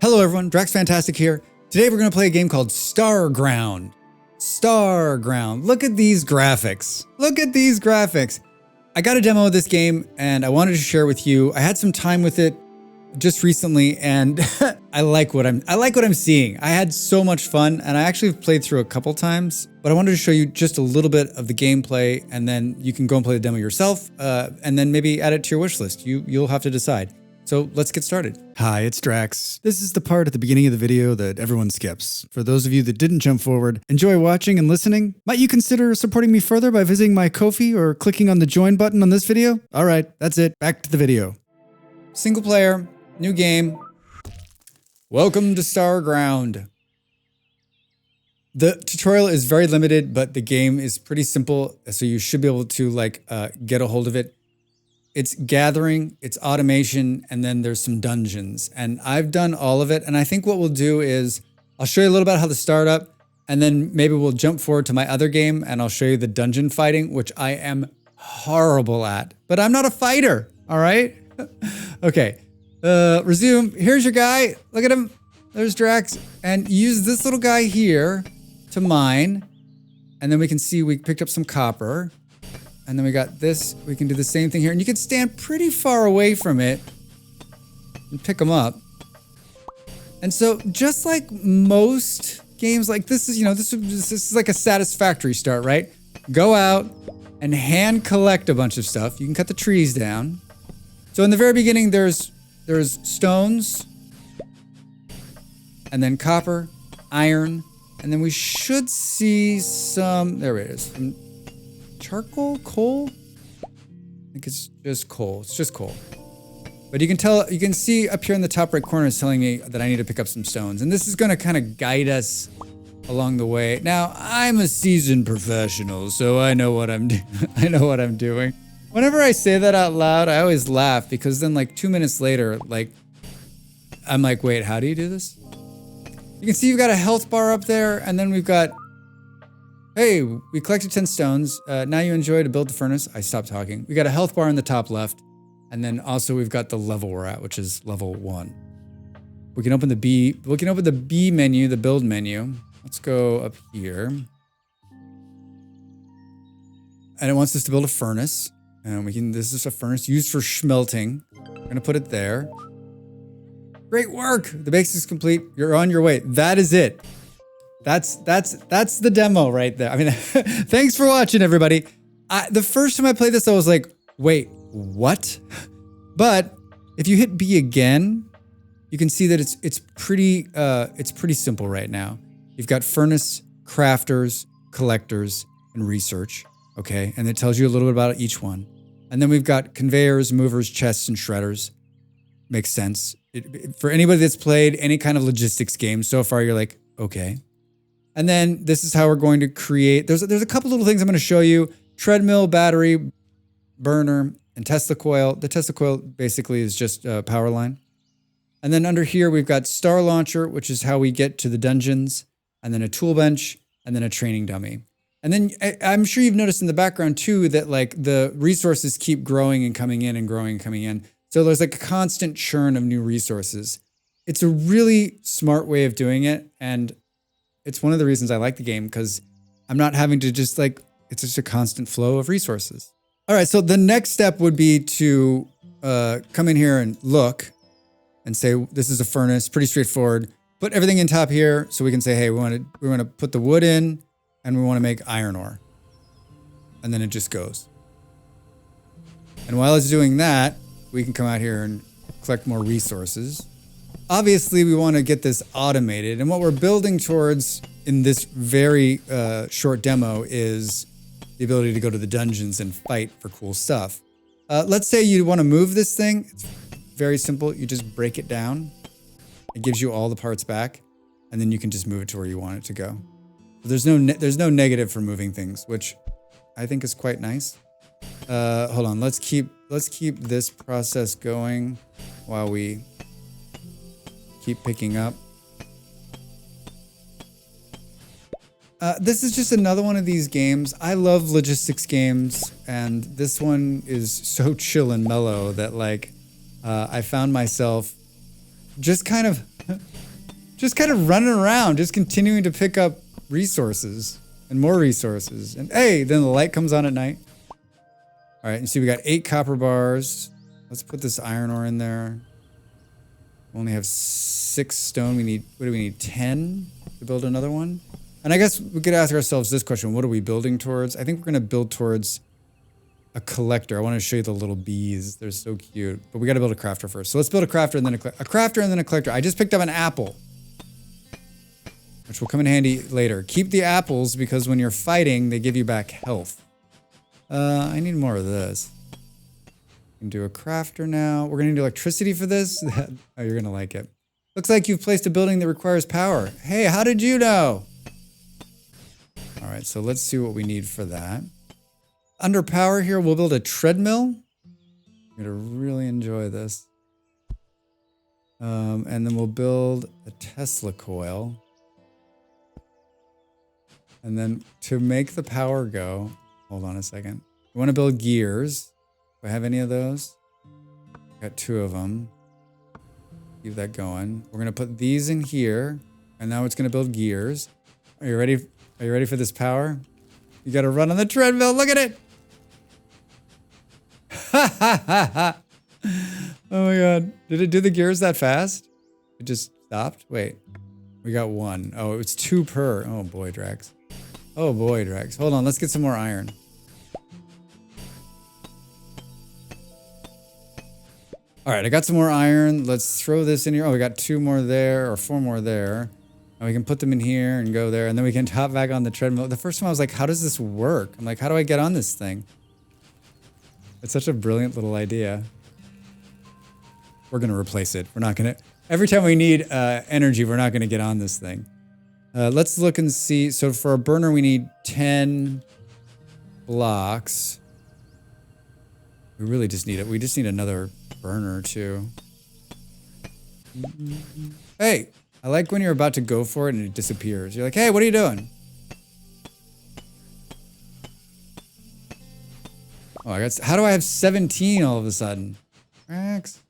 Hello everyone, Drax Fantastic here. Today we're going to play a game called Starground. Starground. Look at these graphics. Look at these graphics. I got a demo of this game and I wanted to share with you. I had some time with it just recently and I like what I'm seeing. I had so much fun and I actually played through a couple times, but I wanted to show you just a little bit of the gameplay and then you can go and play the demo yourself and then maybe add it to your wish list. You'll have to decide. So let's get started. Hi, it's Drax. This is the part at the beginning of the video that everyone skips. For those of you that didn't jump forward, enjoy watching and listening. Might you consider supporting me further by visiting my Ko-fi or clicking on the join button on this video? All right, that's it. Back to the video. Single player, new game. Welcome to Starground. The tutorial is very limited, but the game is pretty simple, so you should be able to get a hold of it. It's gathering, it's automation, and then there's some dungeons. And I've done all of it. And I think what we'll do is I'll show you a little bit how to start up, and then maybe we'll jump forward to my other game and I'll show you the dungeon fighting, which I am horrible at. But I'm not a fighter, all right? Okay, resume. Here's your guy. Look at him. There's Drax. And use this little guy here to mine. And then we can see we picked up some copper. And then we got this, we can do the same thing here. And you can stand pretty far away from it and pick them up. And so just like most games like this is, this is like a satisfactory start, right? Go out and hand collect a bunch of stuff. You can cut the trees down. So in the very beginning, there's stones and then copper, iron, and then we should see some, there it is. Some charcoal, coal? I think it's just coal. It's just coal. But you can see up here in the top right corner is telling me that I need to pick up some stones. And this is going to kind of guide us along the way. Now, I'm a seasoned professional, so I know what I'm doing. Whenever I say that out loud, I always laugh because then like 2 minutes later, I'm like, wait, how do you do this? You can see you've got a health bar up there, and then we've got, hey, we collected 10 stones. Now you enjoy to build the furnace. I stopped talking. We got a health bar in the top left. And then also we've got the level we're at, which is level 1. We can open the B menu, the build menu. Let's go up here. And it wants us to build a furnace. And this is a furnace used for smelting. We're gonna put it there. Great work. The base is complete. You're on your way. That is it. That's the demo right there. I mean, thanks for watching, everybody. The first time I played this, I was like, wait, what? But if you hit B again, you can see that it's pretty simple right now. You've got furnace, crafters, collectors, and research. Okay, and it tells you a little bit about each one. And then we've got conveyors, movers, chests, and shredders. Makes sense. For anybody that's played any kind of logistics game so far, you're like, okay. And then this is how we're going to create, there's a couple little things I'm going to show you. Treadmill, battery, burner, and Tesla coil. The Tesla coil basically is just a power line. And then under here, we've got Star Launcher, which is how we get to the dungeons, and then a tool bench, and then a training dummy. And then I'm sure you've noticed in the background too, that like the resources keep growing and coming in and growing and coming in. So there's like a constant churn of new resources. It's a really smart way of doing it. And it's one of the reasons I like the game because I'm not having to it's just a constant flow of resources. All right, so the next step would be to come in here and look and say, this is a furnace, pretty straightforward. Put everything in top here so we can say, hey, we want to put the wood in and we want to make iron ore. And then it just goes. And while it's doing that, we can come out here and collect more resources. Obviously, we want to get this automated. And what we're building towards in this very short demo is the ability to go to the dungeons and fight for cool stuff. Let's say you want to move this thing. It's very simple. You just break it down. It gives you all the parts back. And then you can just move it to where you want it to go. So there's no negative for moving things, which I think is quite nice. Hold on. Let's keep this process going while we keep picking up. This is just another one of these games. I love logistics games, and this one is so chill and mellow that, like, I found myself just kind of running around, just continuing to pick up resources and more resources. And hey, then the light comes on at night. All right, you see we got 8 copper bars. Let's put this iron ore in there. We only have 6 stone. We need, what do we need, 10 to build another one? And I guess we could ask ourselves this question, what are we building towards? I think we're gonna build towards a collector. I want to show you the little bees. They're so cute. But we got to build a crafter first. So let's build a crafter and then a crafter and then a collector. I just picked up an apple, which will come in handy later. Keep the apples because when you're fighting, they give you back health. I need more of this. We can do a crafter now. We're going to need electricity for this. Oh, you're going to like it. Looks like you've placed a building that requires power. Hey, how did you know? All right, so let's see what we need for that. Under power here, we'll build a treadmill. I'm gonna really enjoy this. And then we'll build a Tesla coil. And then to make the power go, hold on a second. We want to build gears. Do I have any of those? Got 2 of them. Keep that going. We're gonna put these in here, and now it's gonna build gears. Are you ready? Are you ready for this power? You gotta run on the treadmill. Look at it. Oh my god. Did it do the gears that fast? It just stopped? Wait. We got 1. Oh, it's 2 per. Oh boy, Drax. Oh boy, Drax. Hold on, let's get some more iron. Alright, I got some more iron. Let's throw this in here. Oh, we got 2 more there, or 4 more there. And we can put them in here and go there, and then we can hop back on the treadmill. The first time I was like, how does this work? I'm like, how do I get on this thing? It's such a brilliant little idea. We're gonna replace it. We're not gonna, every time we need energy, we're not gonna get on this thing. Let's look and see. So for a burner, we need 10 blocks. We really just need it. We just need another burner too. Hey, I like when you're about to go for it and it disappears. You're like, hey, what are you doing? Oh, I got, how do I have 17 all of a sudden? Max.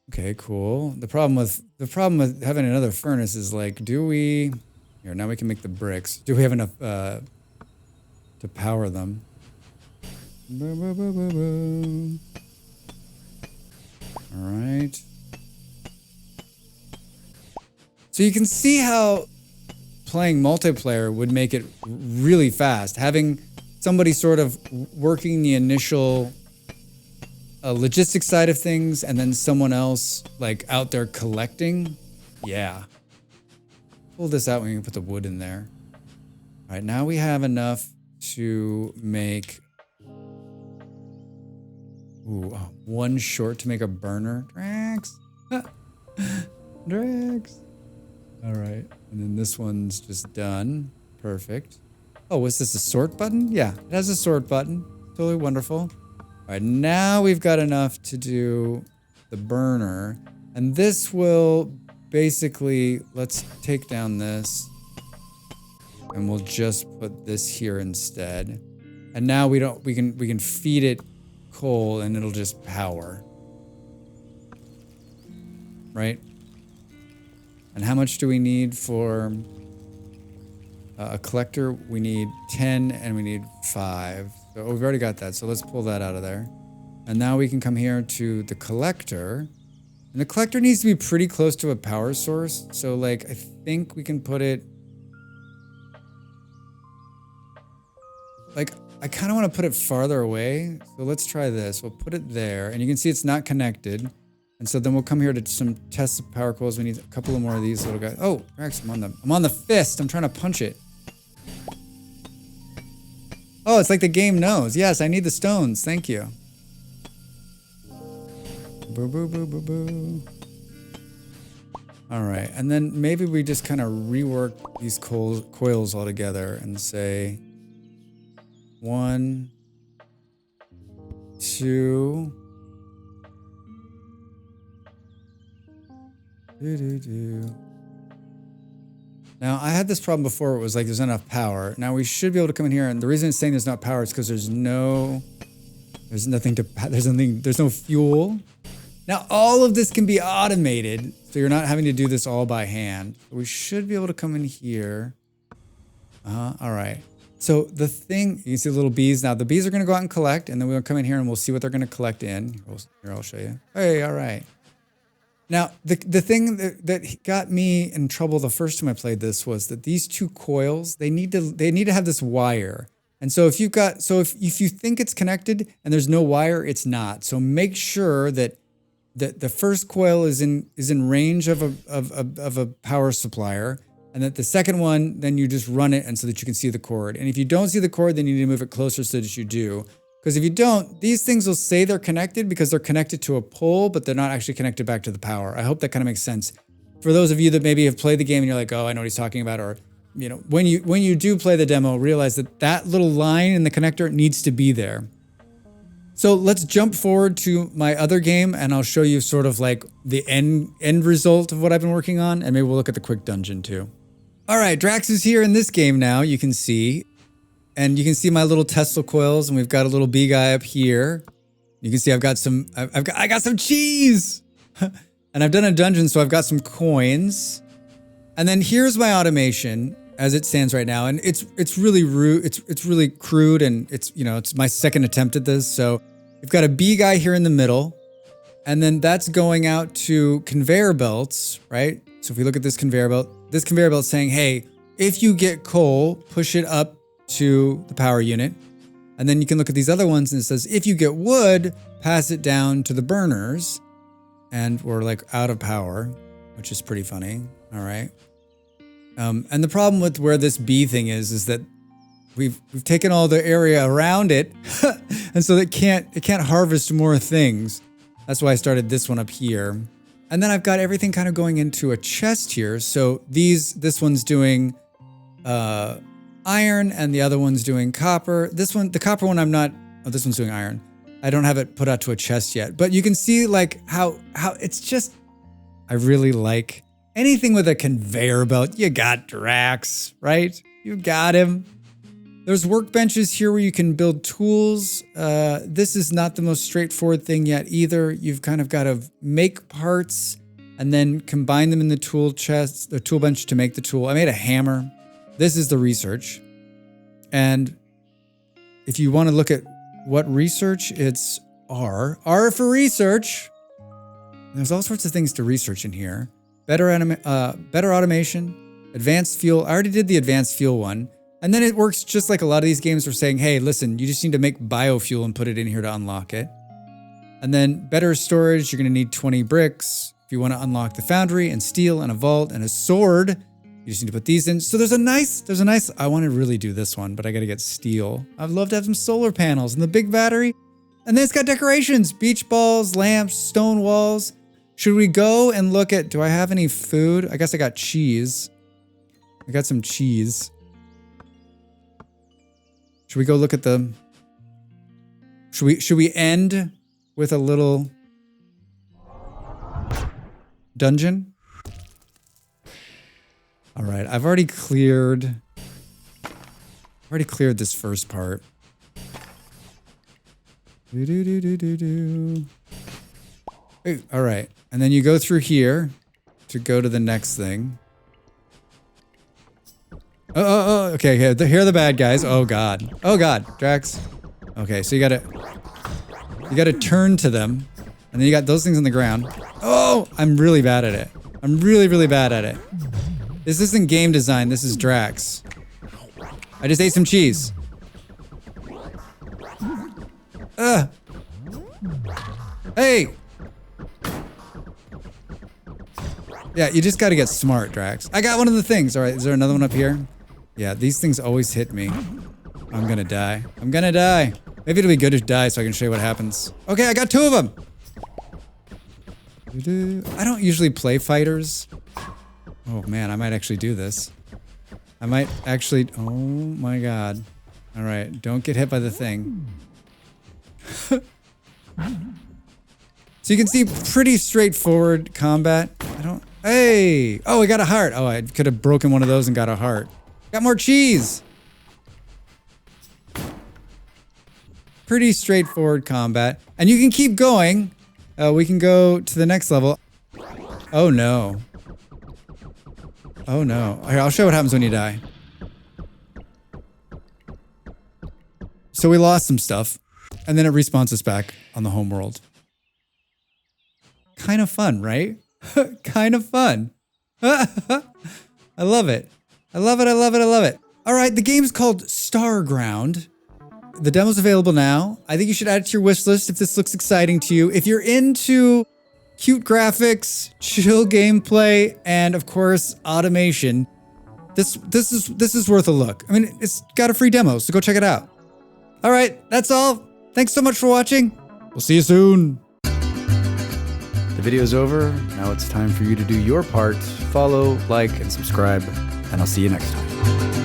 Okay, cool. The problem with having another furnace is like, do we, here, now we can make the bricks. Do we have enough to power them? All right. So you can see how playing multiplayer would make it really fast. Having somebody sort of working the initial logistics side of things and then someone else like out there collecting. Yeah. Pull this out when you can put the wood in there. All right, now we have enough to make 1 short to make a burner. Drax. Drax. All right, and then this one's just done. Perfect. Oh, was this a sort button? Yeah, it has a sort button. Totally wonderful. All right, now we've got enough to do the burner. And this will basically, let's take down this. And we'll just put this here instead. And now we can feed it coal and it'll just power. Right? And how much do we need for a collector? We need 10 and we need 5. So we've already got that. So let's pull that out of there. And now we can come here to the collector. And the collector needs to be pretty close to a power source. So like, I think we can put it, like, I kind of want to put it farther away. So let's try this. We'll put it there and you can see it's not connected. And so then we'll come here to some test of power coils. We need a couple of more of these little guys. Oh, Rex, I'm on the fist. I'm trying to punch it. Oh, it's like the game knows. Yes, I need the stones. Thank you. Boo, boo, boo, boo, boo. All right, and then maybe we just kind of rework these coils all together and say 1, 2. Now, I had this problem before. It was like there's not enough power. Now we should be able to come in here, and the reason it's saying there's not power is because there's no There's no fuel. Now all of this can be automated, so you're not having to do this all by hand. We should be able to come in here. All right. So the thing, you can see the little bees. Now the bees are going to go out and collect, and then we'll come in here and we'll see what they're going to collect in. Here, I'll show you. Hey, all right. Now the thing that got me in trouble the first time I played this was that these two coils, they need to have this wire. And so if you think it's connected and there's no wire, it's not. So make sure that the first coil is in range of a power supplier, and that the second one, then you just run it and so that you can see the cord. And if you don't see the cord, then you need to move it closer so that you do. Because if you don't, these things will say they're connected because they're connected to a pole, but they're not actually connected back to the power. I hope that kind of makes sense. For those of you that maybe have played the game and you're like, oh, I know what he's talking about, or you know, when you do play the demo, realize that little line in the connector needs to be there. So let's jump forward to my other game and I'll show you sort of like the end result of what I've been working on, and maybe we'll look at the quick dungeon too. All right, Drax is here in this game now, you can see. And you can see my little Tesla coils, and we've got a little bee guy up here. You can see I got some cheese! And I've done a dungeon, so I've got some coins. And then here's my automation as it stands right now. And it's really rude, it's really crude, and it's my second attempt at this. So we've got a bee guy here in the middle, and then that's going out to conveyor belts, right? So if we look at this conveyor belt's saying, hey, if you get coal, push it up to the power unit. And then you can look at these other ones and it says, if you get wood, pass it down to the burners. And we're like out of power, which is pretty funny. All right. And the problem with where this bee thing is that we've taken all the area around it. And so it can't harvest more things. That's why I started this one up here. And then I've got everything kind of going into a chest here. So this one's doing iron, and the other one's doing copper. The copper one this one's doing iron. I don't have it put out to a chest yet, but you can see like how it's just, I really like anything with a conveyor belt. You got Drax, right? You got him. There's workbenches here where you can build tools. This is not the most straightforward thing yet either. You've kind of got to make parts and then combine them in the tool chest, the tool bench to make the tool. I made a hammer. This is the research. And if you want to look at what research, it's R. R for research. There's all sorts of things to research in here. Better automation, advanced fuel. I already did the advanced fuel one. And then it works just like a lot of these games are saying, hey, listen, you just need to make biofuel and put it in here to unlock it. And then better storage, you're going to need 20 bricks. If you want to unlock the foundry and steel and a vault and a sword, you just need to put these in. So there's a nice, I want to really do this one, but I got to get steel. I'd love to have some solar panels and the big battery. And then it's got decorations, beach balls, lamps, stone walls. Should we go and look at, do I have any food? I guess I got cheese. I got some cheese. Should we go look at the, should we end with a little dungeon? All right, I've already cleared this first part. Ooh, all right, and then you go through here to go to the next thing. Oh, okay, here are the bad guys. Oh God, Drax. Okay, so you gotta turn to them, and then you got those things on the ground. Oh, I'm really bad at it. I'm really, really bad at it. This isn't game design, this is Drax. I just ate some cheese. Hey! Yeah, you just gotta get smart, Drax. I got one of the things. All right, is there another one up here? Yeah, these things always hit me. I'm gonna die. I'm gonna die. Maybe it'll be good to die so I can show you what happens. Okay, I got 2 of them. I don't usually play fighters. Oh man, I might actually do this. I might actually, oh my God. All right, don't get hit by the thing. So you can see pretty straightforward combat. Hey! Oh, I got a heart. Oh, I could have broken one of those and got a heart. Got more cheese! Pretty straightforward combat. And you can keep going. We can go to the next level. Oh no. Oh no. Here, I'll show you what happens when you die. So we lost some stuff, and then it respawns us back on the home world. Kind of fun, right? Kind of fun. I love it. I love it, I love it, I love it. All right, the game's called Starground. The demo's available now. I think you should add it to your wish list if this looks exciting to you. If you're into cute graphics, chill gameplay, and of course, automation, this is worth a look. I mean, it's got a free demo, so go check it out. All right, that's all. Thanks so much for watching. We'll see you soon. The video's over. Now it's time for you to do your part. Follow, like, and subscribe, and I'll see you next time.